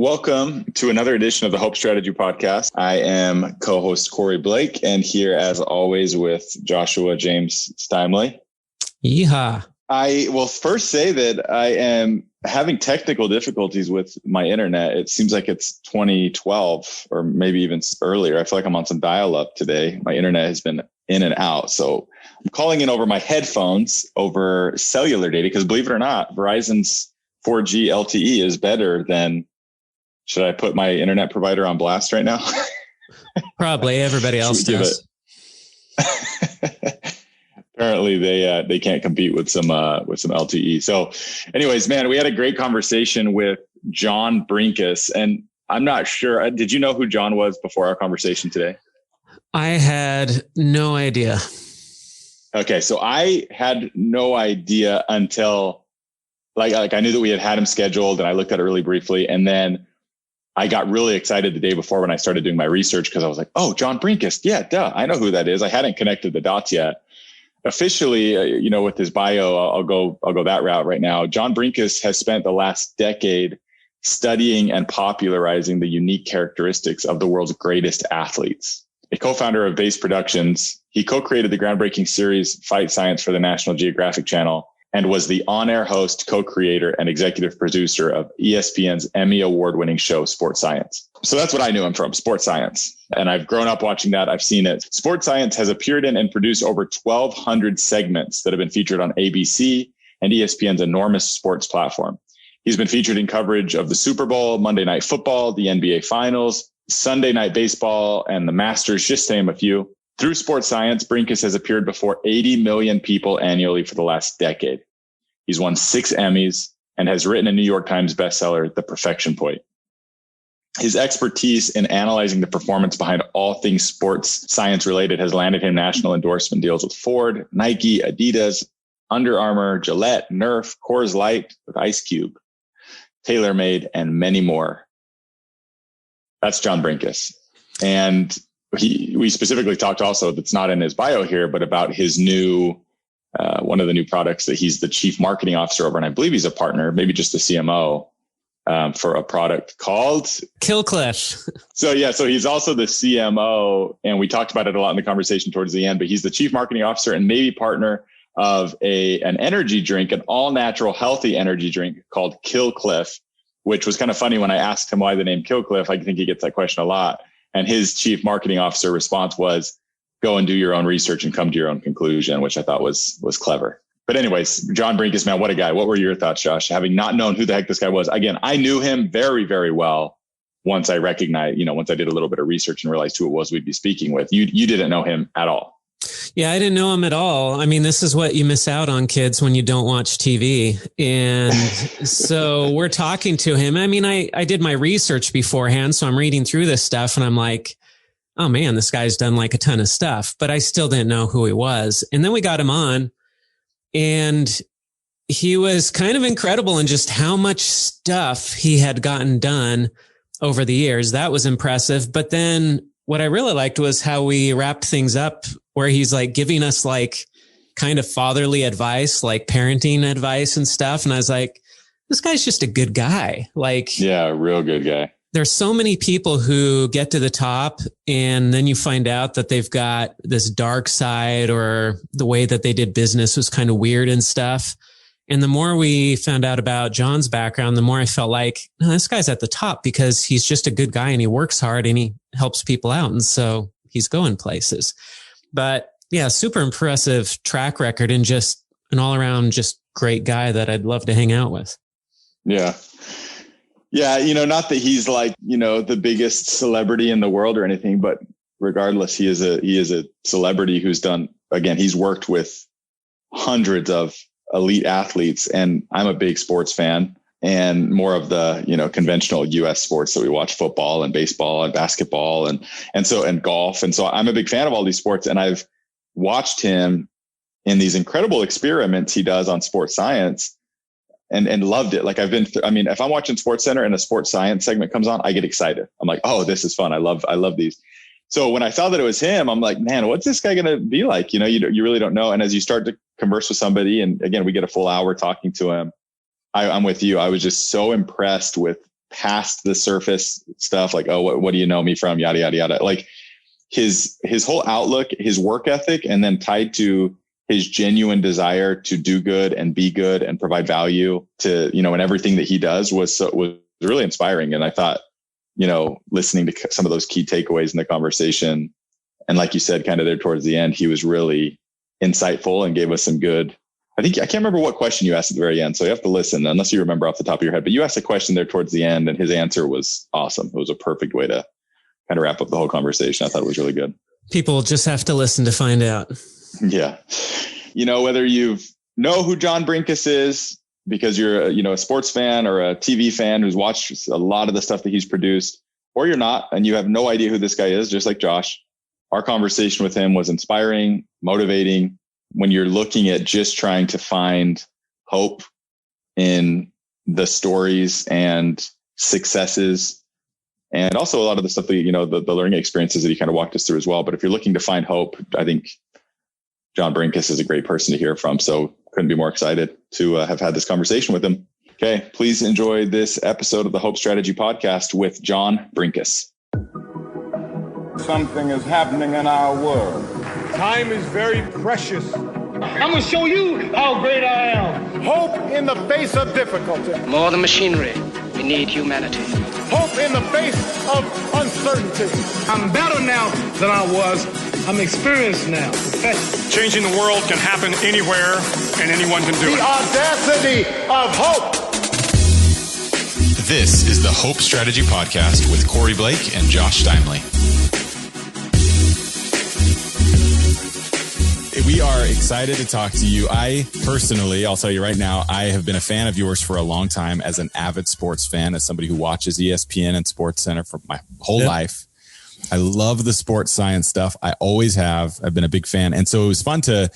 Welcome to another edition of the Hope Strategy Podcast. I am co-host Corey Blake, and here as always with Joshua James Steinley. Yeehaw. I will first say that I am having technical difficulties with my internet. It seems like it's 2012 or maybe even earlier. I feel like I'm on some dial-up today. My internet has been in and out. So I'm calling in over my headphones over cellular data because, believe it or not, Verizon's 4G LTE is better than... Should I put my internet provider on blast right now? Probably. Everybody else does. Apparently they can't compete with some LTE. So anyways, man, we had a great conversation with John Brenkus, and I'm not sure. Did you know who John was before our conversation today? I had no idea. Okay. So I had no idea until like I knew that we had him scheduled, and I looked at it really briefly. And then I got really excited the day before when I started doing my research because I was like, oh, John Brenkus. Yeah, duh. I know who that is. I hadn't connected the dots yet. Officially, with his bio, I'll go that route right now. John Brenkus has spent the last decade studying and popularizing the unique characteristics of the world's greatest athletes. A co-founder of Base Productions, he co-created the groundbreaking series Fight Science for the National Geographic Channel and was the on-air host, co-creator, and executive producer of ESPN's Emmy award-winning show, Sports Science. So that's what I knew him from, Sports Science. And I've grown up watching that. I've seen it. Sports Science has appeared in and produced over 1,200 segments that have been featured on ABC and ESPN's enormous sports platform. He's been featured in coverage of the Super Bowl, Monday Night Football, the NBA Finals, Sunday Night Baseball, and the Masters, just to name a few. Through Sports Science, Brenkus has appeared before 80 million people annually for the last decade. He's won 6 Emmys and has written a New York Times bestseller, The Perfection Point. His expertise in analyzing the performance behind all things sports science related has landed him national endorsement deals with Ford, Nike, Adidas, Under Armour, Gillette, Nerf, Coors Light with Ice Cube, TaylorMade, and many more. That's John Brenkus. And we specifically talked also, that's not in his bio here, but about his new, one of the new products that he's the chief marketing officer over, and I believe he's a partner, maybe just the CMO, for a product called Killcliff. So he's also the CMO, and we talked about it a lot in the conversation towards the end, but he's the chief marketing officer and maybe partner of an energy drink, an all natural healthy energy drink called Killcliff, which was kind of funny when I asked him why the name Killcliff. I think he gets that question a lot. And his chief marketing officer response was, go and do your own research and come to your own conclusion, which I thought was clever. But anyways, John Brenkus, man, what a guy. What were your thoughts, Josh? Having not known who the heck this guy was. Again, I knew him very, very well once I recognized, once I did a little bit of research and realized who it was we'd be speaking with. You didn't know him at all. Yeah, I didn't know him at all. I mean, this is what you miss out on, kids, when you don't watch TV. And so we're talking to him. I mean, I did my research beforehand, so I'm reading through this stuff and I'm like, oh man, this guy's done like a ton of stuff, but I still didn't know who he was. And then we got him on, and he was kind of incredible in just how much stuff he had gotten done over the years. That was impressive. But then what I really liked was how we wrapped things up where he's like giving us like kind of fatherly advice, like parenting advice and stuff. And I was like, this guy's just a good guy. Like, yeah, real good guy. There's so many people who get to the top and then you find out that they've got this dark side, or the way that they did business was kind of weird and stuff. And the more we found out about John's background, the more I felt like, no, this guy's at the top because he's just a good guy and he works hard and he helps people out. And so he's going places. But yeah, super impressive track record and just an all around just great guy that I'd love to hang out with. Yeah. Yeah. Not that he's like, the biggest celebrity in the world or anything, but regardless, he is a celebrity who's done, again, he's worked with hundreds of elite athletes, and I'm a big sports fan, and more of the, conventional US sports that we watch, football and baseball and basketball and golf. And so I'm a big fan of all these sports, and I've watched him in these incredible experiments he does on Sports Science and loved it. Like if I'm watching Sports Center and a Sports Science segment comes on, I get excited. I'm like, oh, this is fun. I love these. So when I saw that it was him, I'm like, man, what's this guy going to be like? You really don't know. And as you start to converse with somebody, and again, we get a full hour talking to him, I'm with you. I was just so impressed with past the surface stuff, like, oh, what do you know me from? Yada, yada, yada. Like his whole outlook, his work ethic, and then tied to his genuine desire to do good and be good and provide value to, in everything that he does was really inspiring. And I thought, listening to some of those key takeaways in the conversation, and like you said, kind of there towards the end, he was really insightful and gave us some good, I can't remember what question you asked at the very end. So you have to listen unless you remember off the top of your head, but you asked a question there towards the end and his answer was awesome. It was a perfect way to kind of wrap up the whole conversation. I thought it was really good. People just have to listen to find out. Yeah. Whether you know who John Brenkus is because you're a sports fan or a TV fan who's watched a lot of the stuff that he's produced, or you're not, and you have no idea who this guy is, just like Josh, our conversation with him was inspiring, motivating. When you're looking at just trying to find hope in the stories and successes, and also a lot of the stuff that, the learning experiences that he kind of walked us through as well. But if you're looking to find hope, I think John Brenkus is a great person to hear from. So couldn't be more excited to have had this conversation with him. Okay. Please enjoy this episode of the Hope Strategy Podcast with John Brenkus. Something is happening in our world. Time is very precious. I'm going to show you how great I am. Hope in the face of difficulty. More than machinery, we need humanity. Hope in the face of uncertainty. I'm better now than I was. I'm experienced now. Changing the world can happen anywhere, and anyone can do it. The audacity of hope. This is the Hope Strategy Podcast with Corey Blake and Josh Steinley. We are excited to talk to you. I personally, I'll tell you right now, I have been a fan of yours for a long time as an avid sports fan, as somebody who watches ESPN and Sports Center for my whole life. I love the sports science stuff. I always have. I've been a big fan. And so it was fun to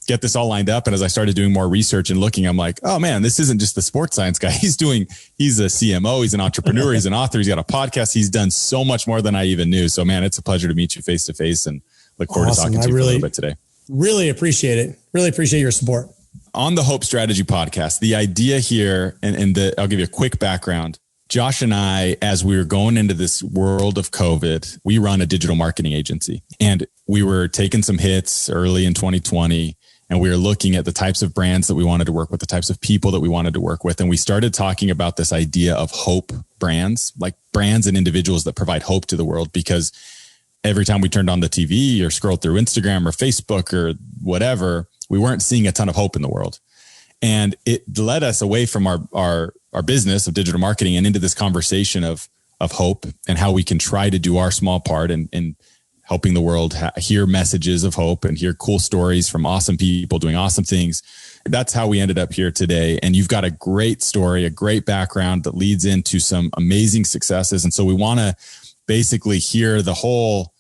get this all lined up. And as I started doing more research and looking, I'm like, oh man, this isn't just the sports science guy. He's a CMO. He's an entrepreneur. He's an author. He's got a podcast. He's done so much more than I even knew. So man, it's a pleasure to meet you face to face and look forward to talking to you for a little bit today. Really appreciate it. Really appreciate your support. On the Hope Strategy Podcast, the idea here, I'll give you a quick background. Josh and I, as we were going into this world of COVID, we run a digital marketing agency, and we were taking some hits early in 2020, and we were looking at the types of brands that we wanted to work with, the types of people that we wanted to work with. And we started talking about this idea of hope brands, like brands and individuals that provide hope to the world, because every time we turned on the TV or scrolled through Instagram or Facebook or whatever, we weren't seeing a ton of hope in the world. And it led us away from our business of digital marketing and into this conversation of hope and how we can try to do our small part in helping the world hear messages of hope and hear cool stories from awesome people doing awesome things. That's how we ended up here today. And you've got a great story, a great background that leads into some amazing successes. And so we want to basically hear the whole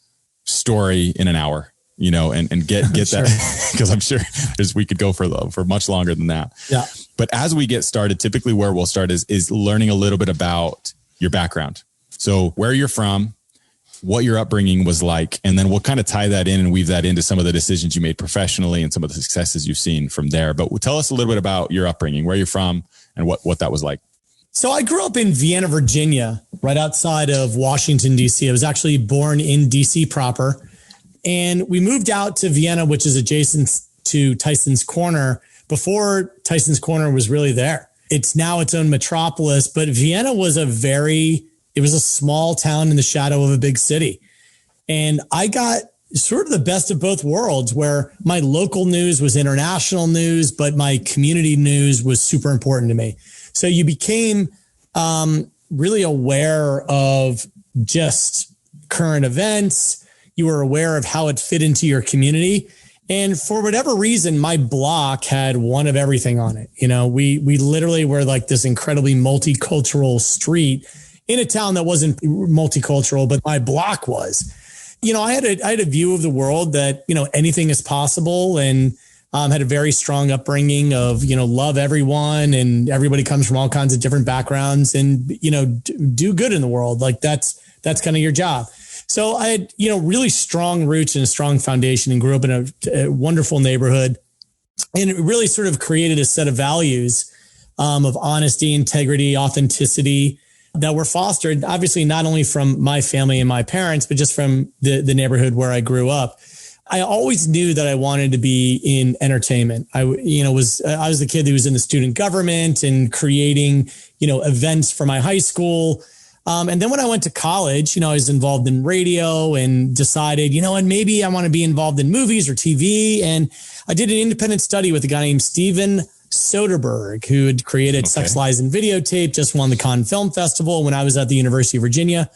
story in an hour, and get sure. that, because I'm sure we could go for much longer than that. Yeah. But as we get started, typically where we'll start is learning a little bit about your background. So where you're from, what your upbringing was like, and then we'll kind of tie that in and weave that into some of the decisions you made professionally and some of the successes you've seen from there. But tell us a little bit about your upbringing, where you're from, and what that was like. So I grew up in Vienna, Virginia, right outside of Washington, D.C. I was actually born in D.C. proper. And we moved out to Vienna, which is adjacent to Tyson's Corner, before Tyson's Corner was really there. It's now its own metropolis, but Vienna was it was a small town in the shadow of a big city. And I got sort of the best of both worlds, where my local news was international news, but my community news was super important to me. So you became really aware of just current events. You were aware of how it fit into your community. And for whatever reason, my block had one of everything on it. We literally were like this incredibly multicultural street in a town that wasn't multicultural, but my block was. I had a view of the world that, anything is possible, and had a very strong upbringing of, love everyone, and everybody comes from all kinds of different backgrounds, and, do good in the world. Like that's kind of your job. So I had, really strong roots and a strong foundation, and grew up in a wonderful neighborhood, and it really sort of created a set of values of honesty, integrity, authenticity, that were fostered, obviously not only from my family and my parents, but just from the neighborhood where I grew up. I always knew that I wanted to be in entertainment. I was the kid who was in the student government and creating, events for my high school. And then when I went to college, I was involved in radio and decided, and maybe I want to be involved in movies or TV. And I did an independent study with a guy named Steven Soderbergh, who had created Sex, Lies, and Videotape, just won the Cannes Film Festival when I was at the University of Virginia.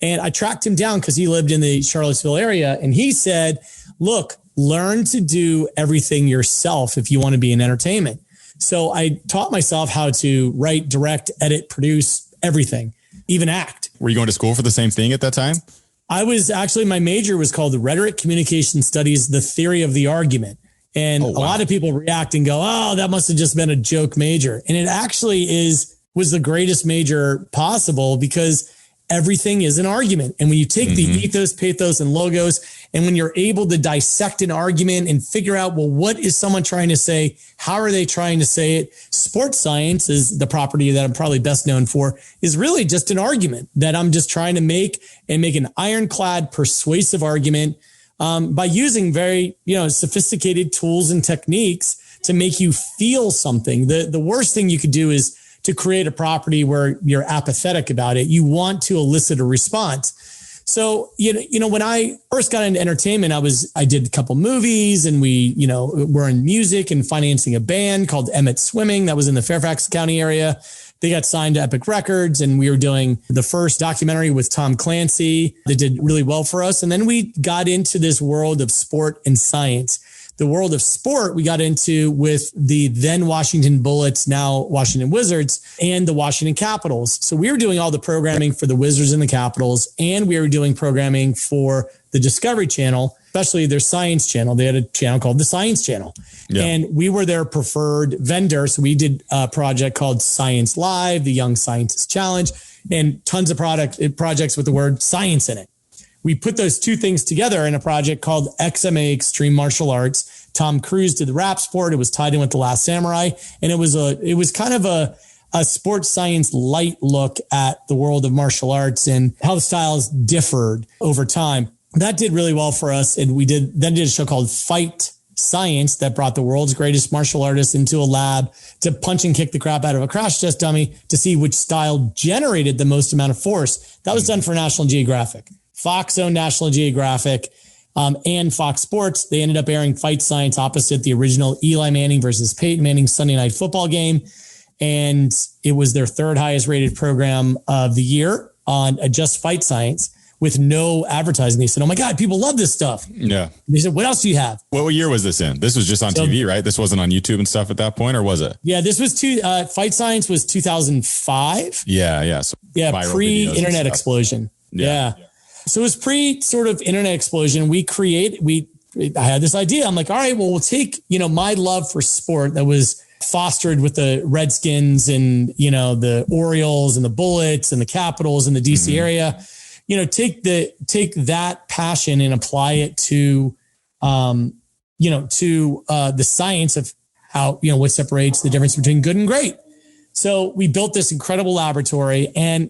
And I tracked him down because he lived in the Charlottesville area. And he said, look, learn to do everything yourself if you want to be in entertainment. So I taught myself how to write, direct, edit, produce, everything, even act. Were you going to school for the same thing at that time? I was actually, my major was called Rhetoric Communication Studies, the Theory of the Argument. And a lot of people react and go, oh, that must have just been a joke major. And it actually was the greatest major possible because everything is an argument. And when you take the ethos, pathos, and logos, and when you're able to dissect an argument and figure out, well, what is someone trying to say? How are they trying to say it? Sports science is the property that I'm probably best known for, is really just an argument that I'm just trying to make an ironclad, persuasive argument by using very, sophisticated tools and techniques to make you feel something. The worst thing you could do is to create a property where you're apathetic about it. You want to elicit a response. So, when I first got into entertainment, I did a couple movies and we, were in music and financing a band called Emmett Swimming that was in the Fairfax County area. They got signed to Epic Records and we were doing the first documentary with Tom Clancy that did really well for us. And then we got into this world of sport and science. The world of sport we got into with the then Washington Bullets, now Washington Wizards, and the Washington Capitals. So we were doing all the programming for the Wizards and the Capitals, and we were doing programming for the Discovery Channel, especially their science channel. They had a channel called the Science Channel. Yeah. And we were their preferred vendor. So we did a project called Science Live, the Young Scientist Challenge, and tons of projects with the word science in it. We put those two things together in a project called XMA Extreme Martial Arts. Tom Cruise did the rap sport. It was tied in with The Last Samurai. And it was kind of a sports science light look at the world of martial arts and how the styles differed over time. That did really well for us. And we did a show called Fight Science that brought the world's greatest martial artists into a lab to punch and kick the crap out of a crash test dummy to see which style generated the most amount of force. That was done for National Geographic. Fox owned National Geographic and Fox Sports. They ended up airing Fight Science opposite the original Eli Manning versus Peyton Manning Sunday Night Football game. And it was their third highest rated program of the year on just Fight Science with no advertising. They said, oh my God, people love this stuff. Yeah. And they said, what else do you have? What year was this in? This was just on TV, right? This wasn't on YouTube and stuff at that point, or was it? Yeah, this was Fight Science was 2005. Yeah. So pre-internet explosion. Yeah. So it was pre sort of internet explosion. I had this idea. I'm like, all right, well, we'll take, my love for sport that was fostered with the Redskins and, the Orioles and the Bullets and the Capitals in the DC area, take that passion and apply it to, the science of how, what separates the difference between good and great. So we built this incredible laboratory, and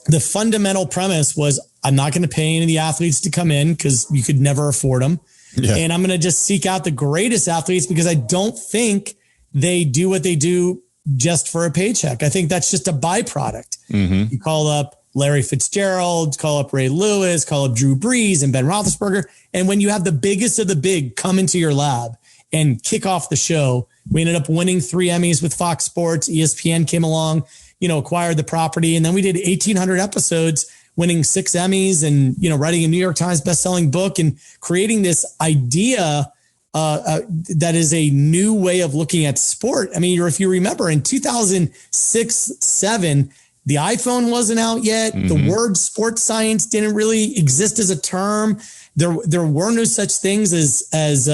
the fundamental premise was I'm not going to pay any of the athletes to come in because you could never afford them. Yeah. And I'm going to just seek out the greatest athletes because I don't think they do what they do just for a paycheck. I think that's just a byproduct. You call up Larry Fitzgerald, call up Ray Lewis, call up Drew Brees and Ben Roethlisberger. And when you have the biggest of the big come into your lab and kick off the show, we ended up winning 3 Emmys with Fox Sports. ESPN came along, acquired the property. And then we did 1,800 episodes, winning 6 Emmys and, writing a New York Times bestselling book and creating this idea that is a new way of looking at sport. I mean, if you remember in 2006-07, the iPhone wasn't out yet. The word sports science didn't really exist as a term. There were no such things as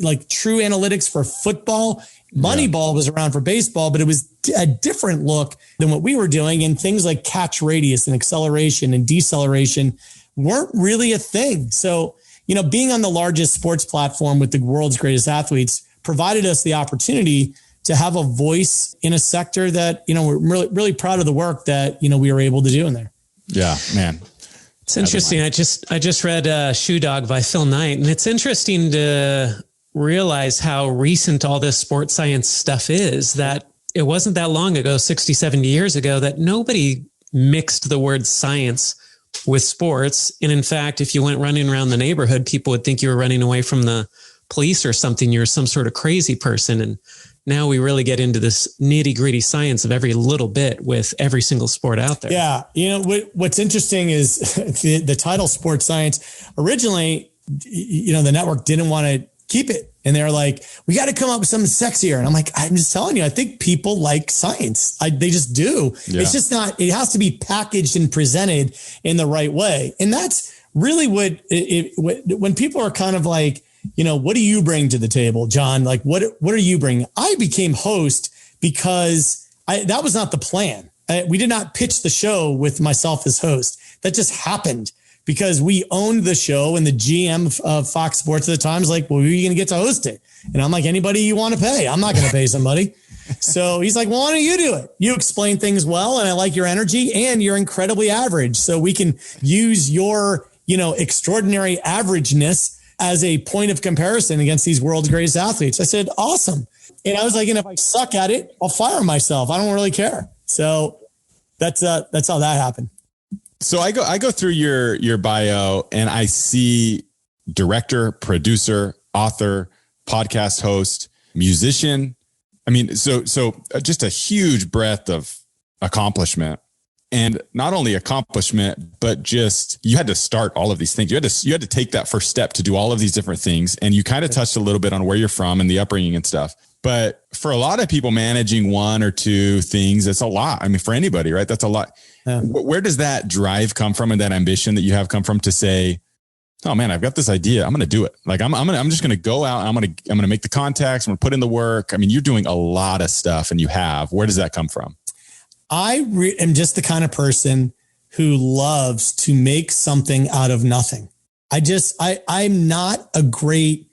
like true analytics for football. Moneyball was around for baseball, but it was a different look than what we were doing. And things like catch radius and acceleration and deceleration weren't really a thing. So, being on the largest sports platform with the world's greatest athletes provided us the opportunity to have a voice in a sector that, we're really, really proud of the work that, we were able to do in there. Yeah, man. It's interesting. I just read Shoe Dog by Phil Knight, and it's interesting to realize how recent all this sports science stuff is, that it wasn't that long ago, 60, 70 years ago, that nobody mixed the word science with sports. And in fact, if you went running around the neighborhood, people would think you were running away from the police or something. You're some sort of crazy person. And now we really get into this nitty gritty science of every little bit with every single sport out there. Yeah. What's interesting is the title sports science originally, the network didn't want to keep it. And they're like, we got to come up with something sexier. And I'm like, I'm just telling you, I think people like science. They just do. Yeah. It's just not, it has to be packaged and presented in the right way. And that's really when people are kind of like, what do you bring to the table, John? Like, what are you bringing? I became host because that was not the plan. We did not pitch the show with myself as host. That just happened because we owned the show, and the GM of Fox Sports at the time was like, well, who are you going to get to host it? And I'm like, anybody you want to pay. I'm not going to pay somebody. So he's like, well, why don't you do it? You explain things well, and I like your energy, and you're incredibly average. So we can use your, extraordinary averageness as a point of comparison against these world's greatest athletes. I said, awesome. And I was like, and if I suck at it, I'll fire myself. I don't really care. So that's how that happened. So I go through your bio, and I see director, producer, author, podcast host, musician. I mean, so just a huge breadth of accomplishment. And not only accomplishment, but just you had to start all of these things. You had to take that first step to do all of these different things. And you kind of touched a little bit on where you're from and the upbringing and stuff. But for a lot of people, managing one or two things, that's a lot. I mean, for anybody, right? That's a lot. Yeah. Where does that drive come from, and that ambition that you have come from to say, oh man, I've got this idea. I'm going to do it. Like I'm just going to go out. I'm going to make the contacts. I'm going to put in the work. I mean, you're doing a lot of stuff, and you have. Where does that come from? I am just the kind of person who loves to make something out of nothing. I'm not a great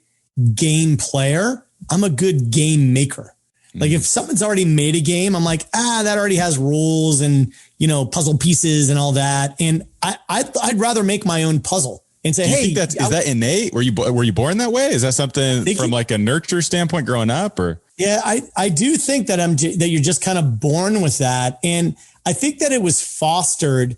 game player. I'm a good game maker. Like if someone's already made a game, I'm like, that already has rules and, puzzle pieces and all that. And I'd rather make my own puzzle and say, hey, is that innate? Were you born that way? Is that something from like a nurture standpoint growing up, or? Yeah, I do think that that you're just kind of born with that. And I think that it was fostered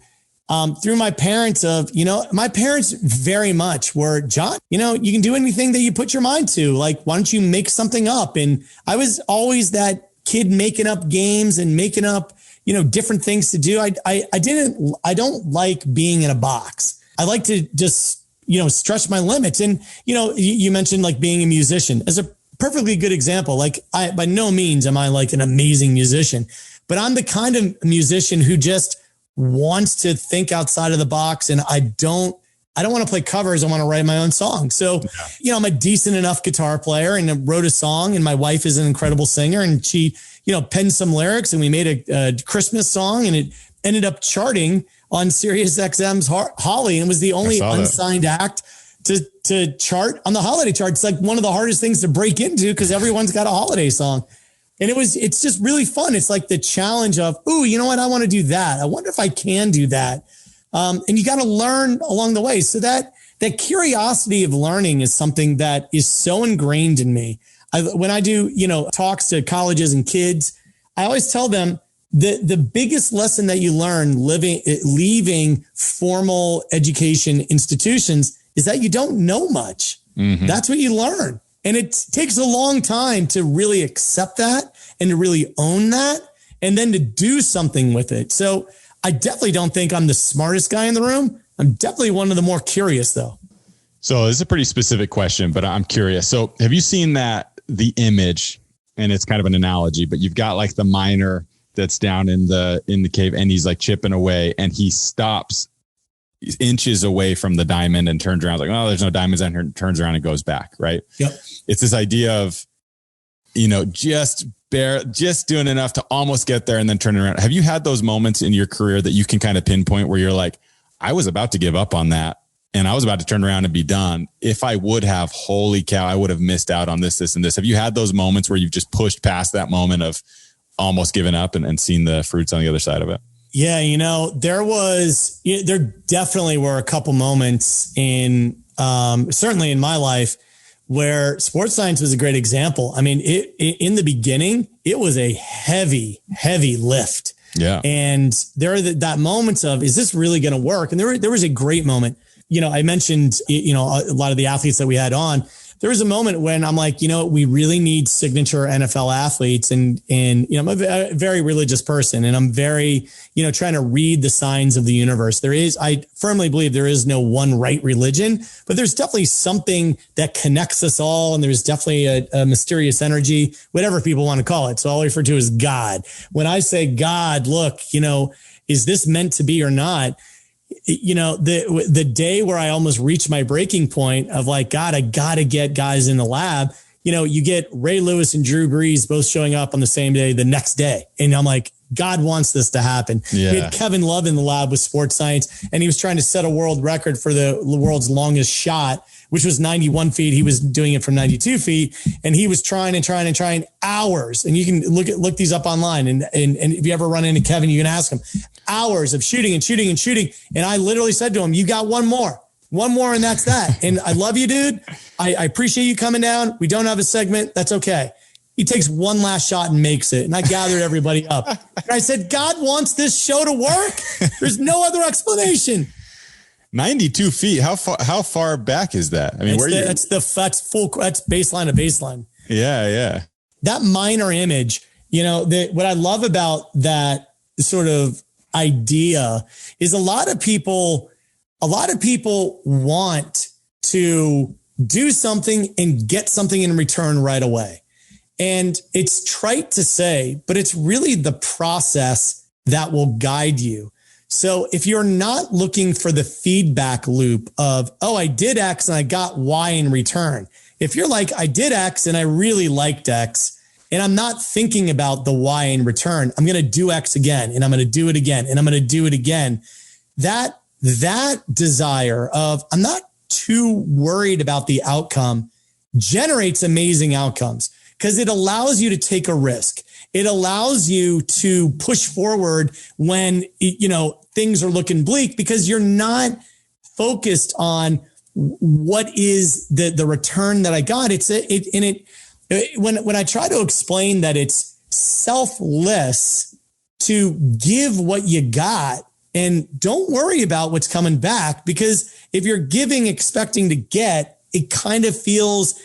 through my parents my parents very much were, John, you can do anything that you put your mind to. Like, why don't you make something up? And I was always that kid making up games and making up, different things to do. I don't like being in a box. I like to just, stretch my limits. And, you mentioned like being a musician as a perfectly good example. Like by no means am I like an amazing musician, but I'm the kind of musician who just wants to think outside of the box. And I don't want to play covers. I want to write my own song. So, I'm a decent enough guitar player and I wrote a song, and my wife is an incredible singer, and she, penned some lyrics, and we made a Christmas song, and it ended up charting on Sirius XM's Holly, and was the only unsigned act to chart on the holiday chart. It's like one of the hardest things to break into because everyone's got a holiday song. And it's just really fun. It's like the challenge of, ooh, you know what? I want to do that. I wonder if I can do that. And you got to learn along the way. So that curiosity of learning is something that is so ingrained in me. When I do, talks to colleges and kids, I always tell them the biggest lesson that you learn leaving formal education institutions is that you don't know much. Mm-hmm. That's what you learn. And it takes a long time to really accept that and to really own that and then to do something with it. So I definitely don't think I'm the smartest guy in the room. I'm definitely one of the more curious, though. So this is a pretty specific question, but I'm curious. So have you seen the image, and it's kind of an analogy, but you've got like the miner that's down in the cave, and he's like chipping away, and he stops inches away from the diamond and turns around like, oh, there's no diamonds down here, and turns around and goes back. Right. Yep. It's this idea of, just doing enough to almost get there and then turning around. Have you had those moments in your career that you can kind of pinpoint where you're like, I was about to give up on that, and I was about to turn around and be done. If I would have, holy cow, I would have missed out on this, this, and this. Have you had those moments where you've just pushed past that moment of almost giving up and seen the fruits on the other side of it? Yeah. There definitely were a couple moments certainly in my life where sports science was a great example. I mean, in the beginning, it was a heavy, heavy lift. Yeah. And there are that moments of, is this really going to work? And there was a great moment. I mentioned, a lot of the athletes that we had on. There was a moment when I'm like, we really need signature NFL athletes. And I'm a very religious person, and I'm very, trying to read the signs of the universe. I firmly believe there is no one right religion, but there's definitely something that connects us all. And there's definitely a mysterious energy, whatever people want to call it. So all I refer to is God. When I say God, look, is this meant to be or not? The day where I almost reached my breaking point of like, God, I got to get guys in the lab. You get Ray Lewis and Drew Brees both showing up on the same day, the next day. And I'm like, God wants this to happen. Yeah. We had Kevin Love in the lab with sports science, and he was trying to set a world record for the world's longest shot, which was 91 feet. He was doing it from 92 feet, and he was trying hours. And you can look these up online. And if you ever run into Kevin, you can ask him. Hours of shooting. And I literally said to him, you got one more, and that's that. And I love you, dude. I appreciate you coming down. We don't have a segment. That's okay. He takes one last shot and makes it. And I gathered everybody up. And I said, God wants this show to work. There's no other explanation. 92 feet. How far back is that? I mean, that's baseline to baseline. Yeah. That minor image, what I love about that sort of idea is a lot of people want to do something and get something in return right away. And it's trite to say, but it's really the process that will guide you. So if you're not looking for the feedback loop of, oh, I did X and I got Y in return. If you're like, I did X and I really liked X, and I'm not thinking about the Y in return, I'm going to do X again, and I'm going to do it again, and I'm going to do it again. That desire of, I'm not too worried about the outcome, generates amazing outcomes, because it allows you to take a risk. It allows you to push forward when, things are looking bleak, because you're not focused on what is the return that I got. When I try to explain that it's selfless to give what you got and don't worry about what's coming back, because if you're giving, expecting to get, it kind of feels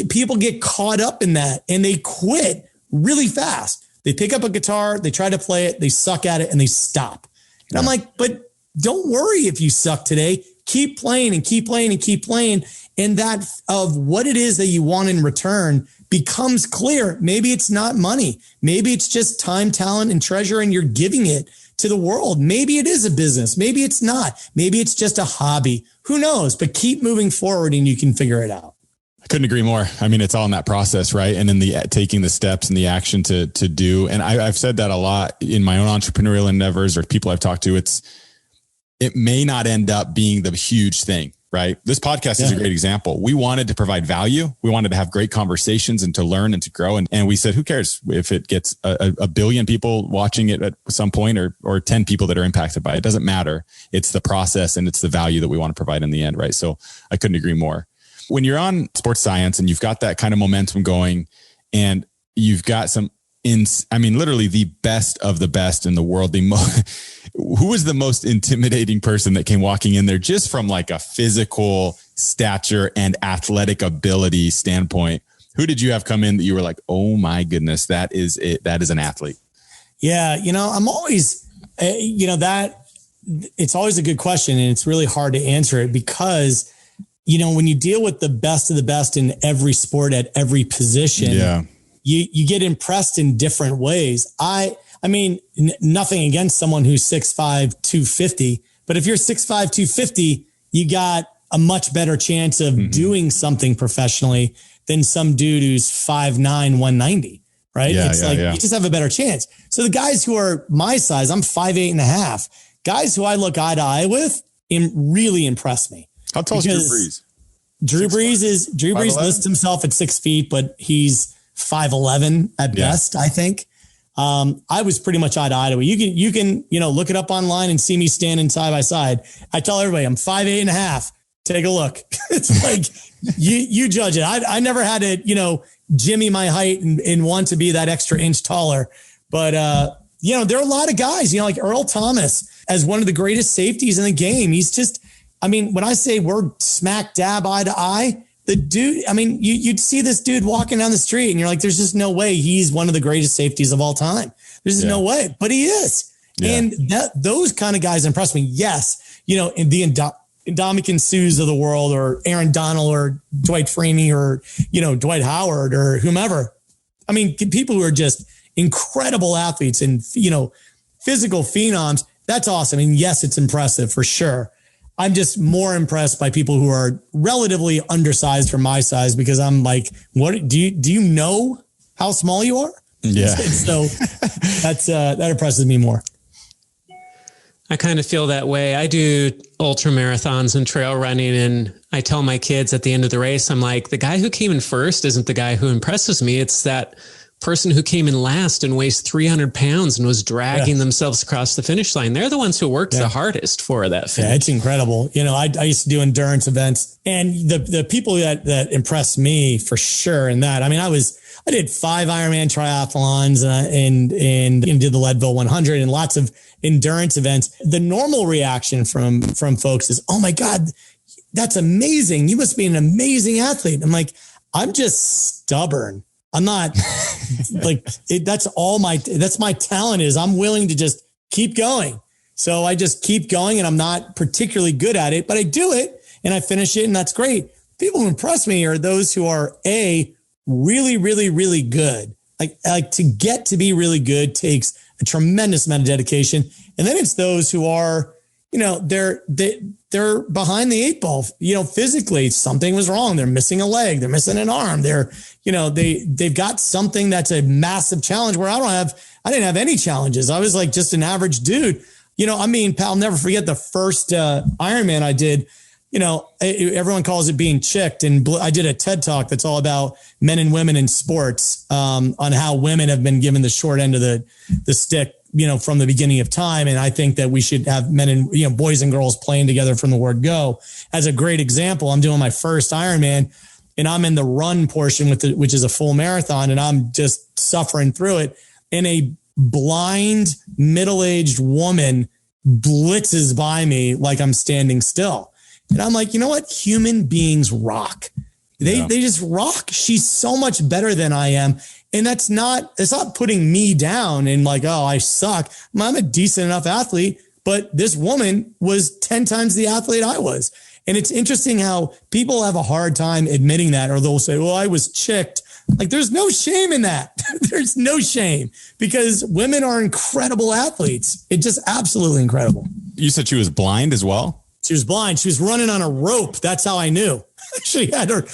people get caught up in that and they quit really fast. They pick up a guitar, they try to play it, they suck at it, and they stop. And I'm like, but don't worry if you suck today. Keep playing and keep playing and keep playing. And that of what it is that you want in return becomes clear. Maybe it's not money. Maybe it's just time, talent, and treasure, and you're giving it to the world. Maybe it is a business. Maybe it's not. Maybe it's just a hobby. Who knows? But keep moving forward and you can figure it out. I couldn't agree more. I mean, it's all in that process, right? And in the taking the steps and the action to do. And I've said that a lot in my own entrepreneurial endeavors or people I've talked to. It may not end up being the huge thing, right? This podcast is a great example. We wanted to provide value. We wanted to have great conversations and to learn and to grow. And we said, who cares if it gets a billion people watching it at some point or 10 people that are impacted by it? It doesn't matter. It's the process and it's the value that we want to provide in the end, right? So I couldn't agree more. When you're on sports science and you've got that kind of momentum going and you've got literally the best of the best in the world, who was the most intimidating person that came walking in there just from like a physical stature and athletic ability standpoint? Who did you have come in that you were like, oh my goodness, that is it. That is an athlete. Yeah. I'm always, it's always a good question, and it's really hard to answer it because when you deal with the best of the best in every sport at every position, you get impressed in different ways. I mean, nothing against someone who's 6'5", 250, but if you're 6'5", 250, you got a much better chance of doing something professionally than some dude who's 5'9", 190, right? You just have a better chance. So the guys who are my size, I'm 5'8.5", guys who I look eye to eye with really impress me. How tall is Drew Brees? Drew Brees lists himself at 6 feet, but he's 5'11" at best, I think. I was pretty much eye to eye. You can look it up online and see me standing side by side. I tell everybody I'm 5'8.5". Take a look. It's like you judge it. I never had to, jimmy my height and want to be that extra inch taller. But, there are a lot of guys, like Earl Thomas as one of the greatest safeties in the game. He's just, when I say we're smack dab eye to eye, the dude, you'd see this dude walking down the street and you're like, there's just no way he's one of the greatest safeties of all time. There's no way, but he is. Yeah. And those kind of guys impress me. Yes. In the Ndamukong Suhs of the world, or Aaron Donald, or Dwight Freeney, or, Dwight Howard, or whomever. People who are just incredible athletes and, physical phenoms. That's awesome. And yes, it's impressive for sure. I'm just more impressed by people who are relatively undersized for my size, because I'm like, what do you know how small you are? Yeah. So that impresses me more. I kind of feel that way. I do ultra marathons and trail running, and I tell my kids at the end of the race, I'm like, the guy who came in first isn't the guy who impresses me. It's that person who came in last and weighs 300 pounds and was dragging themselves across the finish line. They're the ones who worked the hardest for that finish. Yeah, it's incredible. I used to do endurance events, and the people that impressed me for sure in that, I did 5 Ironman triathlons and did the Leadville 100 and lots of endurance events. The normal reaction from folks is, oh my God, that's amazing. You must be an amazing athlete. I'm like, I'm just stubborn. I'm not that's my talent is I'm willing to just keep going. So I just keep going, and I'm not particularly good at it, but I do it and I finish it, and that's great. People who impress me are those who are really, really, really good. Like to get to be really good takes a tremendous amount of dedication. And then it's those who are, they're behind the 8 ball, physically something was wrong. They're missing a leg. They're missing an arm. They've got something that's a massive challenge where I didn't have any challenges. I was like just an average dude. I'll never forget the first Ironman I did. Everyone calls it being chicked. And I did a TED talk that's all about men and women in sports, on how women have been given the short end of the stick, from the beginning of time. And I think that we should have men and, boys and girls playing together from the word go. As a great example, I'm doing my first Ironman, and I'm in the run portion which is a full marathon, and I'm just suffering through it. And a blind middle-aged woman blitzes by me like I'm standing still. And I'm like, you know what? Human beings rock. They just rock. She's so much better than I am. And it's not putting me down and like, oh, I suck. I'm a decent enough athlete, but this woman was 10 times the athlete I was. And it's interesting how people have a hard time admitting that, or they'll say, well, I was chicked. Like, there's no shame in that. There's no shame, because women are incredible athletes. It's just absolutely incredible. You said she was blind as well? She was blind. She was running on a rope. That's how I knew. She had a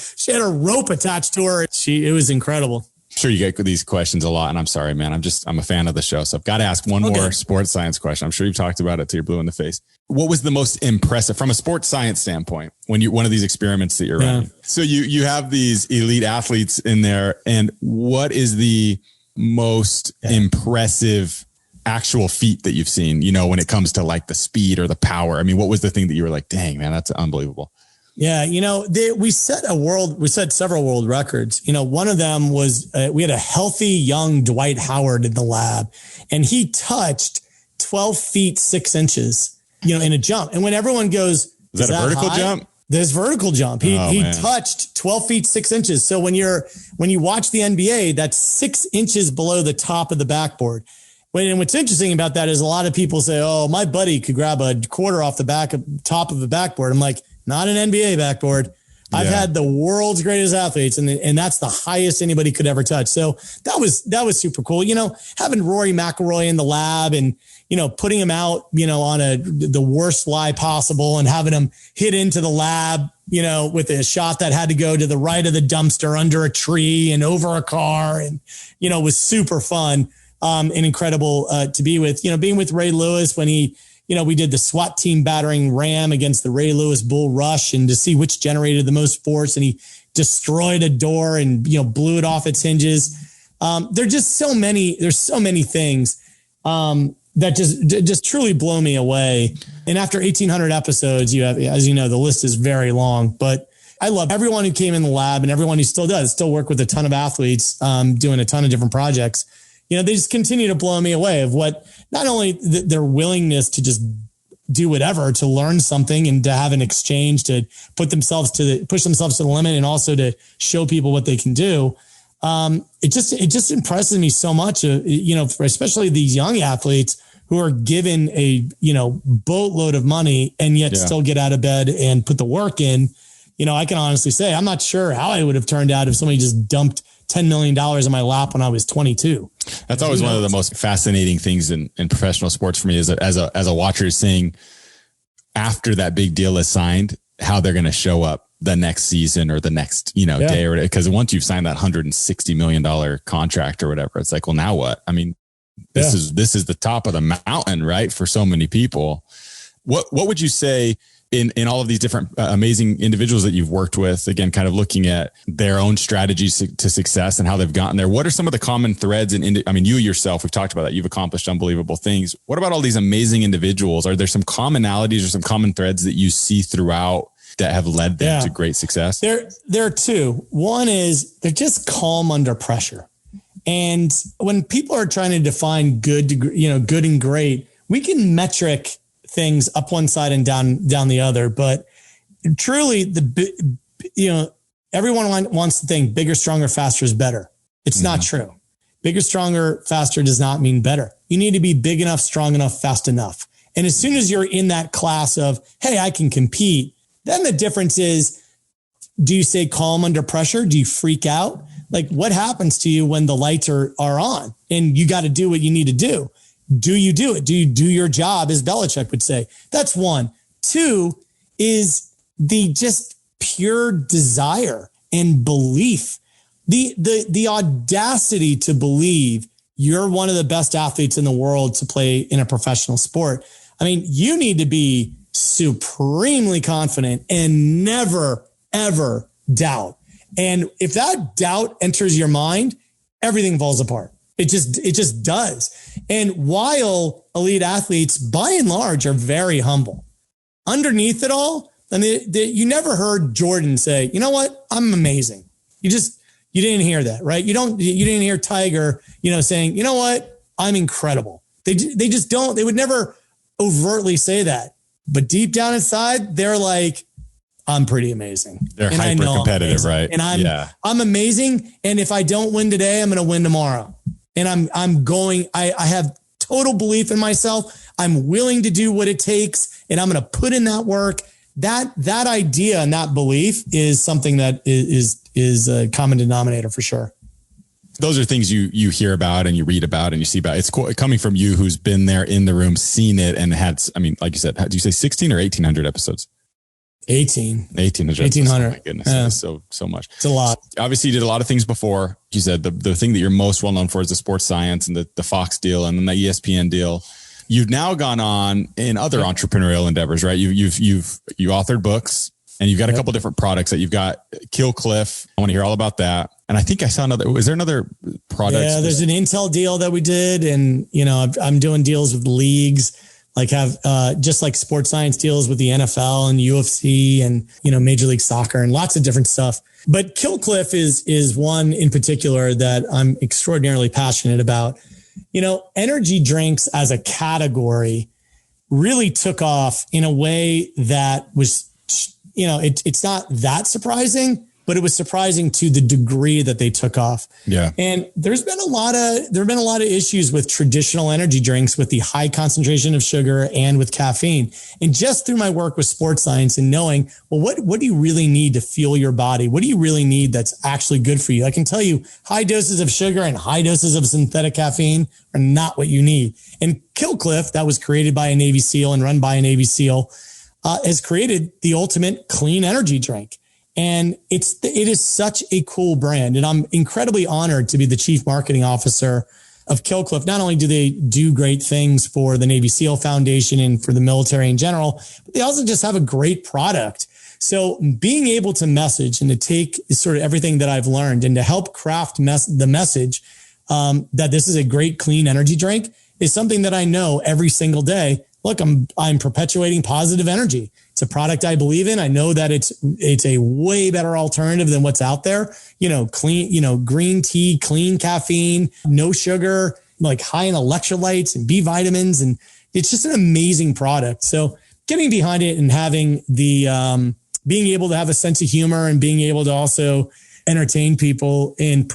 rope attached to her. It was incredible. I'm sure you get these questions a lot, and I'm sorry, man. I'm a fan of the show, so I've got to ask one more sports science question. I'm sure you've talked about it till you're blue in the face. What was the most impressive from a sports science standpoint when one of these experiments that you're running? So you have these elite athletes in there, and what is the most impressive actual feat that you've seen, when it comes to like the speed or the power? What was the thing that you were like, dang, man, that's unbelievable? Yeah. We set several world records. One of them was, we had a healthy young Dwight Howard in the lab, and he touched 12 feet, 6 inches, in a jump. And when everyone goes, is that a vertical jump? There's vertical jump. He touched 12 feet, 6 inches. So when you watch the NBA, that's 6 inches below the top of the backboard. And what's interesting about that is a lot of people say, oh, my buddy could grab a quarter off the top of the backboard. I'm like, not an NBA backboard. I've had the world's greatest athletes, and that's the highest anybody could ever touch. So that was super cool. Having Rory McIlroy in the lab and, putting him out, on the worst lie possible, and having him hit into the lab, with a shot that had to go to the right of the dumpster, under a tree and over a car, and, was super fun. And incredible to be with, being with Ray Lewis when he, we did the SWAT team battering ram against the Ray Lewis Bull Rush and to see which generated the most force. And he destroyed a door and, blew it off its hinges. There's so many things that just truly blow me away. And after 1,800 episodes, you have, as you know, the list is very long, but I love everyone who came in the lab and everyone who still work with a ton of athletes, doing a ton of different projects. They just continue to blow me away of what, not only their willingness to just do whatever, to learn something and to have an exchange, to push themselves to the limit and also to show people what they can do. It just impresses me so much, for especially these young athletes who are given a, boatload of money and yet still get out of bed and put the work in. I can honestly say, I'm not sure how I would have turned out if somebody just dumped $10 million in my lap when I was 22. That's always one of the most fascinating things in professional sports for me, is as a watcher, is seeing after that big deal is signed, how they're going to show up the next season or the next, day or, because once you've signed that $160 million contract or whatever, it's like, well, now what? I mean, this is the top of the mountain, right? For so many people. What would you say in all of these different amazing individuals that you've worked with, again, kind of looking at their own strategies to success and how they've gotten there? What are some of the common threads? You yourself, we've talked about that. You've accomplished unbelievable things. What about all these amazing individuals? Are there some commonalities or some common threads that you see throughout that have led them to great success? There are two. One is they're just calm under pressure. And when people are trying to define good and great, we can metric things up one side and down the other. But truly, everyone wants to think bigger, stronger, faster is better. It's not true. Bigger, stronger, faster does not mean better. You need to be big enough, strong enough, fast enough. And as soon as you're in that class of, hey, I can compete, then the difference is, do you stay calm under pressure? Do you freak out? Like, what happens to you when the lights are on and you got to do what you need to do? Do you do it? Do you do your job, as Belichick would say? That's one. Two is the just pure desire and belief, the audacity to believe you're one of the best athletes in the world to play in a professional sport. I mean, you need to be supremely confident and never, ever doubt. And if that doubt enters your mind, everything falls apart. It just does. And while elite athletes, by and large, are very humble, underneath it all, you never heard Jordan say, you know what? I'm amazing. You didn't hear that, right? You didn't hear Tiger, saying, you know what? I'm incredible. They just don't. They would never overtly say that. But deep down inside, they're like, I'm pretty amazing. They're hyper competitive, right? And I'm amazing. And if I don't win today, I'm going to win tomorrow. And I have total belief in myself. I'm willing to do what it takes, and I'm going to put in that work. That idea and that belief is something that is a common denominator for sure. Those are things you hear about and you read about and you see about. It's cool, coming from you, who's been there in the room, seen it, and had, like you said, do you say 16 or 1,800 episodes? 1,800. Oh my goodness. Yeah. So much. It's a lot. Obviously you did a lot of things before. You said the thing that you're most well known for is the sports science and the Fox deal and then the ESPN deal. You've now gone on in other entrepreneurial endeavors, right? You've authored books and you've got a couple different products that you've got. Kill Cliff. I want to hear all about that. And I think I saw is there another product? Yeah, there's an Intel deal that we did. And, I'm doing deals with leagues. Like have just like sports science deals with the NFL and UFC and, Major League Soccer and lots of different stuff. But Kill Cliff is one in particular that I'm extraordinarily passionate about. Energy drinks as a category really took off in a way that was, it's not that surprising, but it was surprising to the degree that they took off. Yeah. And there have been a lot of issues with traditional energy drinks with the high concentration of sugar and with caffeine. And just through my work with sports science and knowing, well, what do you really need to fuel your body? What do you really need that's actually good for you? I can tell you high doses of sugar and high doses of synthetic caffeine are not what you need. And Kill Cliff, that was created by a Navy SEAL and run by a Navy SEAL, has created the ultimate clean energy drink. And it is such a cool brand. And I'm incredibly honored to be the chief marketing officer of Killcliff, not only do they do great things for the Navy SEAL Foundation and for the military in general, but they also just have a great product. So being able to message and to take sort of everything that I've learned and to help craft the message that this is a great clean energy drink is something that I know every single day. Look, I'm perpetuating positive energy. It's a product I believe in. I know that it's a way better alternative than what's out there. Clean, green tea, clean caffeine, no sugar, like high in electrolytes and B vitamins. And it's just an amazing product. So getting behind it and having the, being able to have a sense of humor and being able to also entertain people and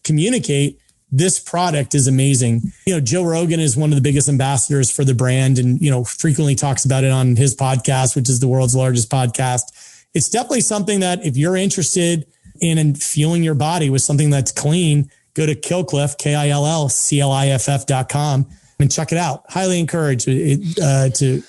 communicate, this product is amazing. Joe Rogan is one of the biggest ambassadors for the brand and, frequently talks about it on his podcast, which is the world's largest podcast. It's definitely something that if you're interested in fueling your body with something that's clean, go to Killcliff, KILLCLIFF.com and check it out. Highly encourage to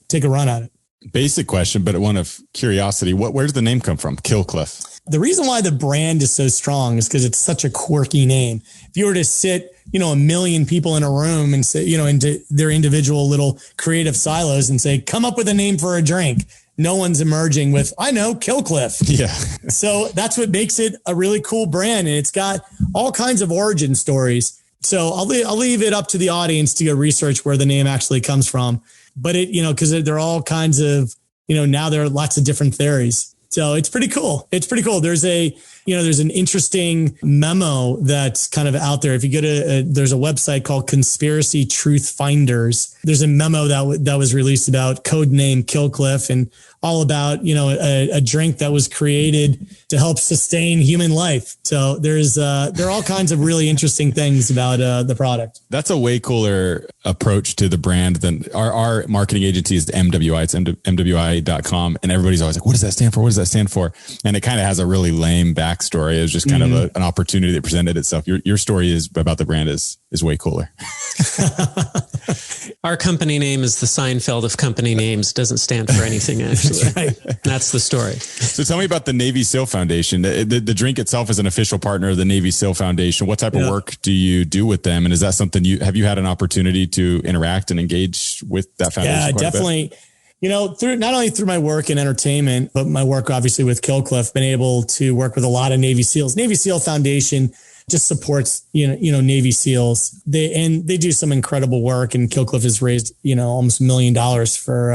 take a run at it. Basic question, but one of curiosity. Where's the name come from? Killcliff. The reason why the brand is so strong is because it's such a quirky name. If you were to sit, a million people in a room and say, into their individual little creative silos and say, come up with a name for a drink. No one's emerging with, I know, Killcliff. Yeah. So that's what makes it a really cool brand. And it's got all kinds of origin stories. So I'll leave it up to the audience to go research where the name actually comes from. But because there are all kinds of, now there are lots of different theories. So it's pretty cool. There's an interesting memo that's kind of out there. If you go to, there's a website called Conspiracy Truth Finders. There's a memo that was released about codename Killcliff and all about, a drink that was created to help sustain human life. So there are all kinds of really interesting things about the product. That's a way cooler approach to the brand than our marketing agency is MWI. It's MWI.com. And everybody's always like, what does that stand for? What does that stand for? And it kind of has a really lame backstory. It was just kind of an opportunity that presented itself. Your story is about the brand is way cooler. Our company name is the Seinfeld of company names. Doesn't stand for anything, actually. That's right. That's the story. So tell me about the Navy SEAL Foundation. The drink itself is an official partner of the Navy SEAL Foundation. What type of work do you do with them? And is that something have you had an opportunity to interact and engage with that foundation? Yeah, definitely. Through not only through my work in entertainment, but my work obviously with Killcliff, been able to work with a lot of Navy SEALs. Navy SEAL Foundation just supports, Navy SEALs. They do some incredible work, and Killcliff has raised, almost $1 million for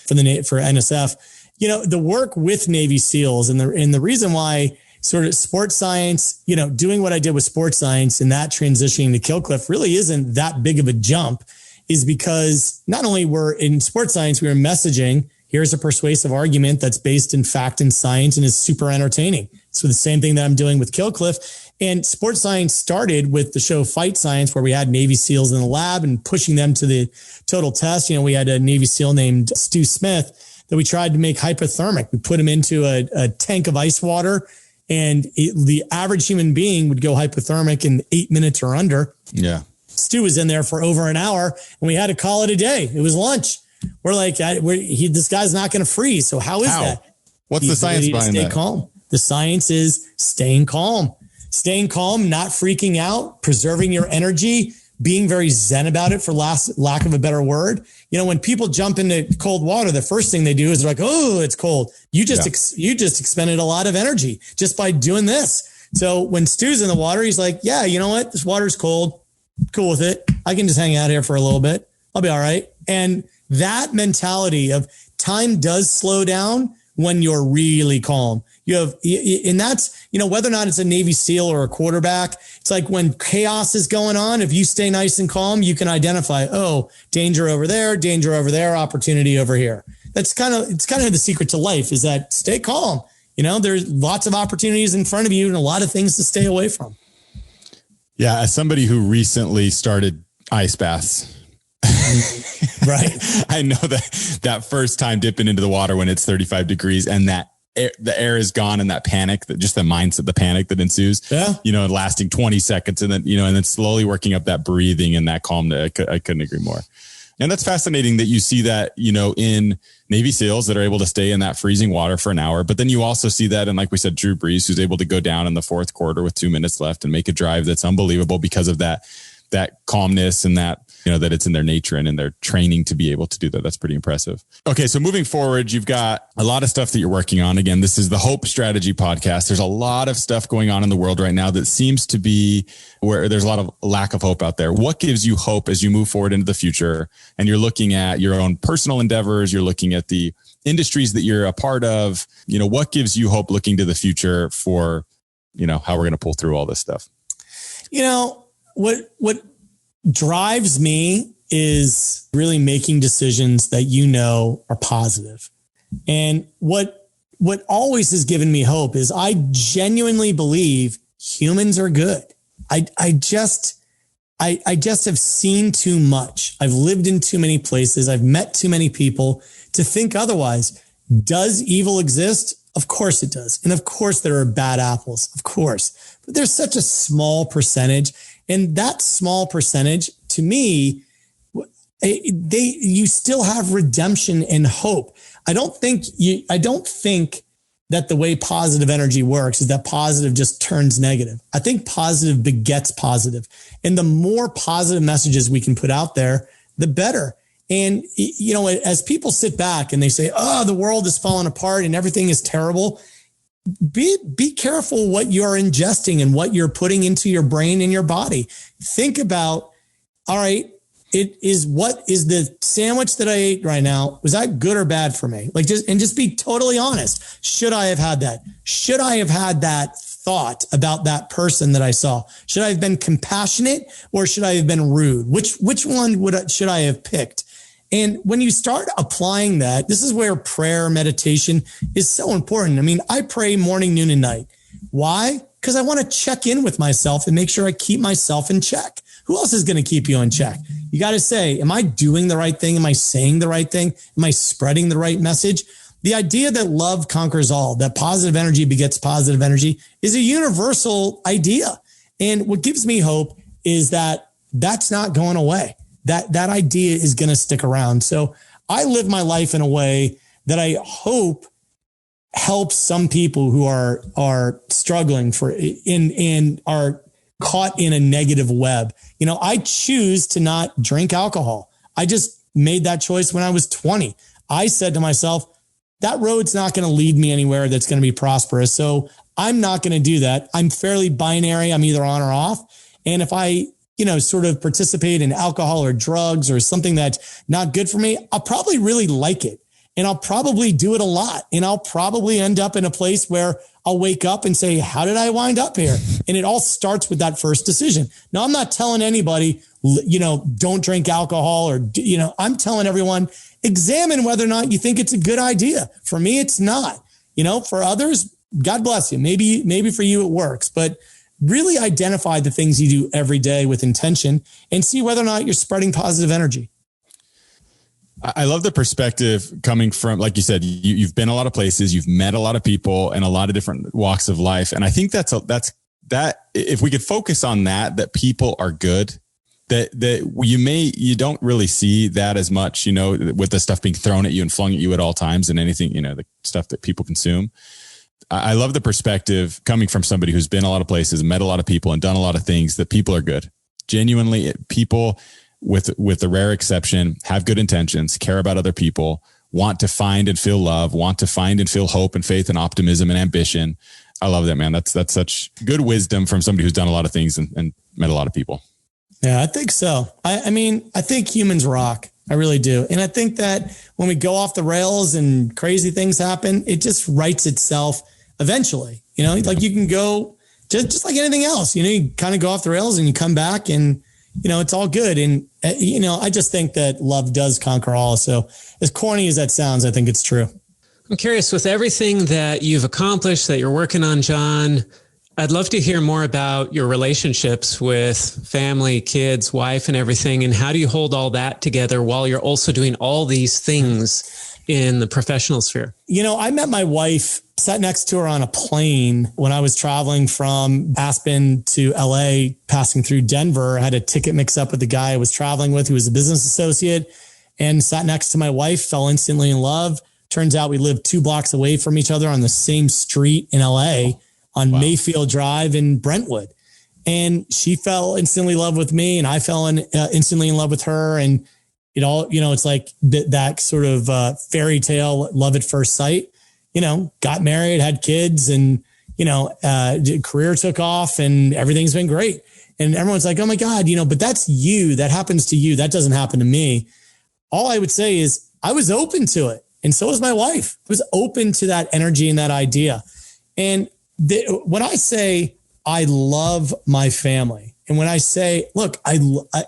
NSF. The work with Navy SEALs and the reason why sort of sports science, doing what I did with sports science and that transitioning to Killcliff really isn't that big of a jump, is because not only we're in sports science, we were messaging, here's a persuasive argument that's based in fact and science and is super entertaining. So the same thing that I'm doing with Killcliff. And sports science started with the show Fight Science, where we had Navy SEALs in the lab and pushing them to the total test. We had a Navy SEAL named Stu Smith that we tried to make hypothermic. We put him into a tank of ice water, and the average human being would go hypothermic in 8 minutes or under. Yeah. Stu was in there for over an hour, and we had to call it a day. It was lunch. We're like, this guy's not going to freeze. So how is that? What's the science behind that? Stay calm. The science is staying calm, not freaking out, preserving your energy, being very zen about it, for lack of a better word. When people jump into cold water, the first thing they do is they're like, oh, it's cold. You just expended a lot of energy just by doing this. So when Stu's in the water, he's like, yeah, you know what? This water's cold. Cool with it. I can just hang out here for a little bit. I'll be all right. And that mentality of time does slow down when you're really calm. And that's, whether or not it's a Navy SEAL or a quarterback, it's like when chaos is going on, if you stay nice and calm, you can identify, danger over there, opportunity over here. It's kind of the secret to life, is that stay calm. There's lots of opportunities in front of you and a lot of things to stay away from. Yeah. As somebody who recently started ice baths, right. I know that first time dipping into the water when it's 35 degrees and the air is gone, and that panic, just the mindset, the panic that ensues, lasting 20 seconds and then, and then slowly working up that breathing and that calm. I couldn't agree more. And that's fascinating that you see that, in Navy SEALs that are able to stay in that freezing water for an hour. But then you also see that in, like we said, Drew Brees, who's able to go down in the fourth quarter with 2 minutes left and make a drive that's unbelievable because of that calmness and that, that it's in their nature and in their training to be able to do that. That's pretty impressive. Okay. So moving forward, you've got a lot of stuff that you're working on. Again, this is the Hope Strategy Podcast. There's a lot of stuff going on in the world right now that seems to be where there's a lot of lack of hope out there. What gives you hope as you move forward into the future and you're looking at your own personal endeavors? You're looking at the industries that you're a part of. What gives you hope looking to the future for, how we're going to pull through all this stuff? What drives me is really making decisions that are positive. And what always has given me hope is I genuinely believe humans are good. I just have seen too much. I've lived in too many places. I've met too many people to think otherwise. Does evil exist? Of course it does. And of course there are bad apples, of course, but there's such a small percentage. And that small percentage, to me, you still have redemption and hope. I don't think that the way positive energy works is that positive just turns negative. I think positive begets positive. And the more positive messages we can put out there, the better. And, as people sit back and they say, oh, the world is falling apart and everything is terrible. Be careful what you're ingesting and what you're putting into your brain and your body. Think about, all right, what is the sandwich that I ate right now? Was that good or bad for me? Just be totally honest. Should I have had that? Should I have had that thought about that person that I saw? Should I have been compassionate or should I have been rude? Which one should I have picked? And when you start applying that, this is where prayer, meditation is so important. I mean, I pray morning, noon, and night. Why? Because I want to check in with myself and make sure I keep myself in check. Who else is going to keep you in check? You got to say, am I doing the right thing? Am I saying the right thing? Am I spreading the right message? The idea that love conquers all, that positive energy begets positive energy is a universal idea. And what gives me hope is that that's not going away. That idea is going to stick around. So I live my life in a way that I hope helps some people who are struggling and are caught in a negative web. I choose to not drink alcohol. I just made that choice when I was 20. I said to myself, that road's not going to lead me anywhere that's going to be prosperous. So I'm not going to do that. I'm fairly binary. I'm either on or off. And if I sort of participate in alcohol or drugs or something that's not good for me, I'll probably really like it. And I'll probably do it a lot. And I'll probably end up in a place where I'll wake up and say, how did I wind up here? And it all starts with that first decision. Now, I'm not telling anybody, don't drink alcohol or, I'm telling everyone, examine whether or not you think it's a good idea. For me, it's not. For others, God bless you. Maybe for you it works, but really identify the things you do every day with intention and see whether or not you're spreading positive energy. I love the perspective coming from, like you said, you've been a lot of places, you've met a lot of people in a lot of different walks of life. And I think that's if we could focus on that people are good, that you don't really see that as much, with the stuff being thrown at you and flung at you at all times and anything, the stuff that people consume. I love the perspective coming from somebody who's been a lot of places, met a lot of people and done a lot of things, that people are good. Genuinely, people with the rare exception have good intentions, care about other people, want to find and feel love, want to find and feel hope and faith and optimism and ambition. I love that, man. That's such good wisdom from somebody who's done a lot of things and met a lot of people. Yeah, I think so. I mean, I think humans rock. I really do. And I think that when we go off the rails and crazy things happen, it just writes itself eventually. Like you can go just like anything else, you kind of go off the rails and you come back and, it's all good. And, I just think that love does conquer all. So as corny as that sounds, I think it's true. I'm curious, with everything that you've accomplished, that you're working on, John, I'd love to hear more about your relationships with family, kids, wife, and everything. And how do you hold all that together while you're also doing all these things in the professional sphere? I met my wife, sat next to her on a plane when I was traveling from Aspen to LA, passing through Denver. I had a ticket mix up with the guy I was traveling with, who was a business associate. and sat next to my wife, fell instantly in love. Turns out we lived 2 blocks away from each other on the same street in LA on Mayfield Drive in Brentwood. And she fell instantly in love with me, and I fell instantly in love with her. And it all, it's like that sort of fairy tale love at first sight, got married, had kids, and, career took off and everything's been great. And everyone's like, oh my God, but that's you. That happens to you. That doesn't happen to me. All I would say is I was open to it. And so was my wife. I was open to that energy and that idea. And when I say I love my family, and when I say, look,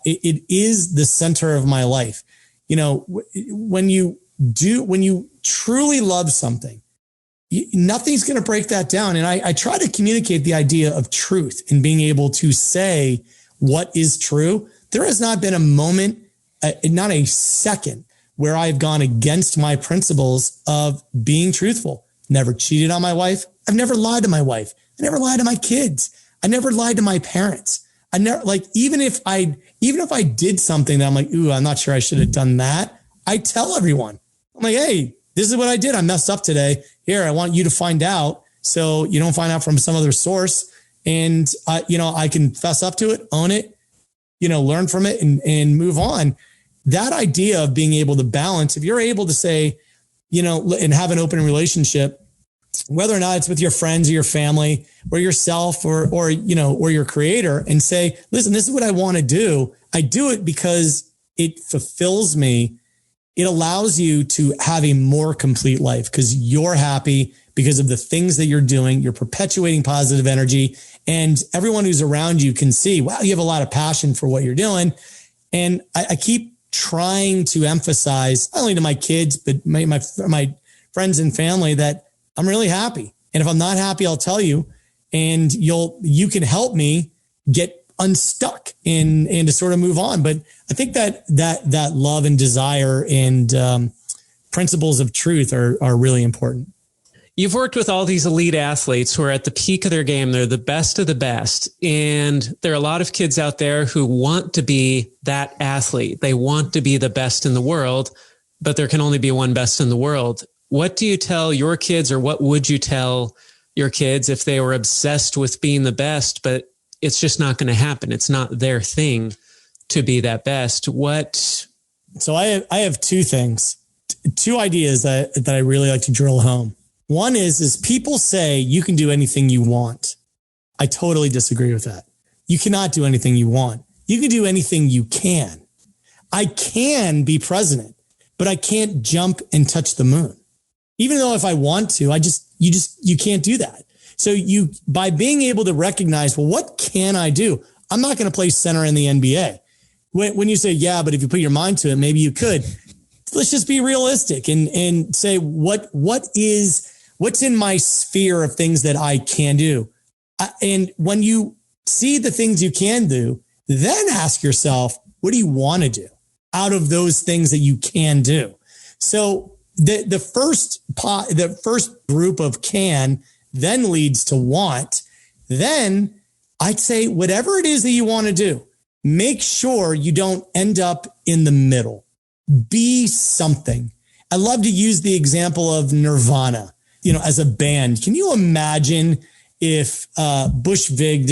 it is the center of my life. When you truly love something, nothing's going to break that down. And I try to communicate the idea of truth and being able to say what is true. There has not been a moment, not a second, where I've gone against my principles of being truthful. Never cheated on my wife. I've never lied to my wife. I never lied to my kids. I never lied to my parents. I never, even if I did something that I'm like, ooh, I'm not sure I should have done that, I tell everyone. I'm like, hey, this is what I did. I messed up today. Here, I want you to find out so you don't find out from some other source. And I can fess up to it, own it, learn from it and move on. That idea of being able to balance, if you're able to say, and have an open relationship, whether or not it's with your friends or your family or yourself or your creator, and say, listen, this is what I want to do. I do it because it fulfills me. It allows you to have a more complete life because you're happy because of the things that you're doing. You're perpetuating positive energy, and everyone who's around you can see, wow, you have a lot of passion for what you're doing. And I keep trying to emphasize, not only to my kids, but my friends and family, that I'm really happy. And if I'm not happy, I'll tell you, and you can help me get unstuck and to sort of move on. But I think that love and desire and principles of truth are really important. You've worked with all these elite athletes who are at the peak of their game. They're the best of the best. And there are a lot of kids out there who want to be that athlete. They want to be the best in the world, but there can only be one best in the world. What do you tell your kids, or what would you tell your kids if they were obsessed with being the best, but it's just not going to happen? It's not their thing to be that best. So I have 2 things, 2 ideas that I really like to drill home. One is people say you can do anything you want. I totally disagree with that. You cannot do anything you want. You can do anything you can. I can be president, but I can't jump and touch the moon. Even though if I want to, you can't do that. So by being able to recognize, well, what can I do? I'm not going to play center in the NBA. When you say, yeah, but if you put your mind to it, maybe you could. Let's just be realistic and say, what's in my sphere of things that I can do? And when you see the things you can do, then ask yourself, what do you want to do out of those things that you can do? So the first group of can then leads to want. Then I'd say whatever it is that you want to do, make sure you don't end up in the middle. Be something. I love to use the example of Nirvana, as a band. Can you imagine if Bush Vig,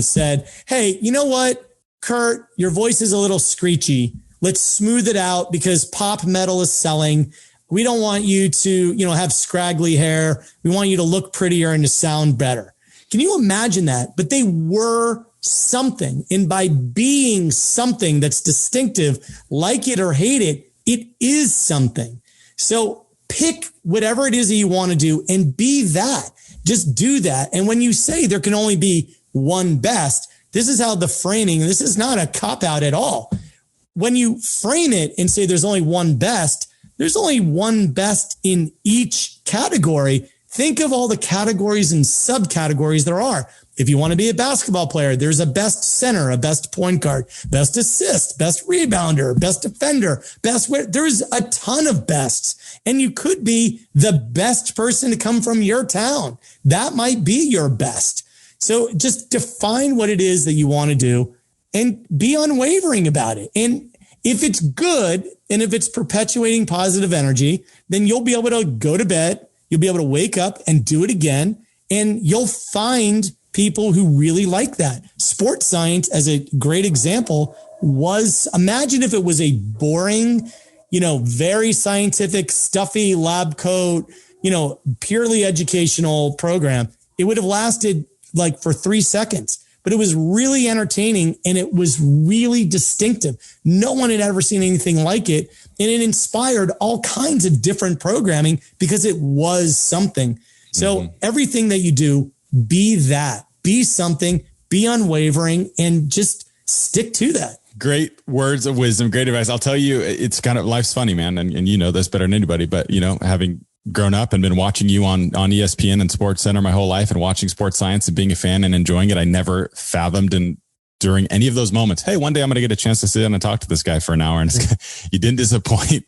said, hey, you know what, Kurt, your voice is a little screechy. Let's smooth it out because pop metal is selling. We don't want you to, have scraggly hair. We want you to look prettier and to sound better. Can you imagine that? But they were something. And by being something that's distinctive, like it or hate it, it is something. So pick whatever it is that you want to do and be that. Just do that. And when you say there can only be one best, this is how the framing, this is not a cop out at all. When you frame it and say there's only one best, there's only one best in each category. Think of all the categories and subcategories there are. If you want to be a basketball player, there's a best center, a best point guard, best assist, best rebounder, best defender, there's a ton of bests. And you could be the best person to come from your town. That might be your best. So just define what it is that you want to do and be unwavering about it. And If it's good and if it's perpetuating positive energy, then you'll be able to go to bed. You'll be able to wake up and do it again. And you'll find people who really like that. Sports science, as a great example, imagine if it was a boring, very scientific, stuffy lab coat, purely educational program. It would have lasted like for 3 seconds, but it was really entertaining and it was really distinctive. No one had ever seen anything like it. And it inspired all kinds of different programming because it was something. So everything that you do, be that, be something, be unwavering, and just stick to that. Great words of wisdom, great advice. I'll tell you, it's kind of, life's funny, man. And you know this better than anybody, but having grown up and been watching you on ESPN and Sports Center my whole life and watching sports science and being a fan and enjoying it, I never fathomed during any of those moments, hey, one day I'm going to get a chance to sit down and talk to this guy for an hour. And you didn't disappoint.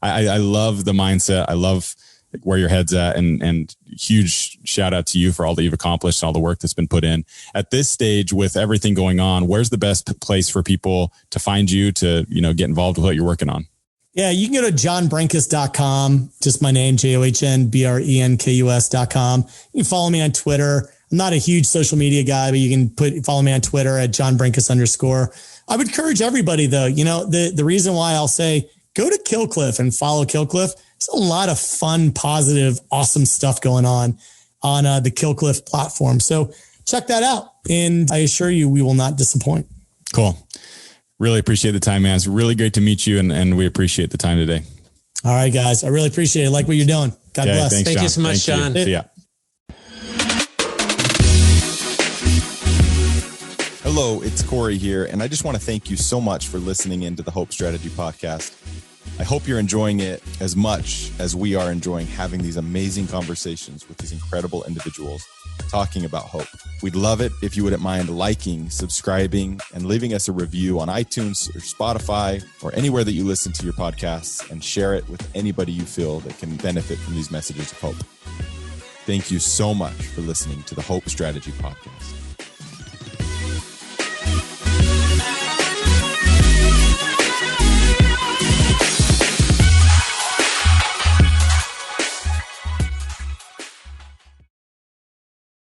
I love the mindset. I love where your head's at, and huge shout out to you for all that you've accomplished and all the work that's been put in. At this stage, with everything going on, where's the best place for people to find you to, get involved with what you're working on? Yeah, you can go to johnbrenkus.com, just my name, JOHNBRENKUS.com. You can follow me on Twitter. I'm not a huge social media guy, but you can follow me on Twitter at johnbrenkus_. I would encourage everybody though, the reason why I'll say go to Killcliff and follow Killcliff. There's a lot of fun, positive, awesome stuff going on the Killcliff platform. So check that out. And I assure you, we will not disappoint. Cool. Really appreciate the time, man. It's really great to meet you. And we appreciate the time today. All right, guys. I really appreciate it. Like what you're doing. God bless. Thanks, Thank you so much, John. See ya. Hello, it's Corey here, and I just want to thank you so much for listening into the Hope Strategy Podcast. I hope you're enjoying it as much as we are enjoying having these amazing conversations with these incredible individuals talking about hope. We'd love it if you wouldn't mind liking, subscribing, and leaving us a review on iTunes or Spotify or anywhere that you listen to your podcasts, and share it with anybody you feel that can benefit from these messages of hope. Thank you so much for listening to the Hope Strategy Podcast.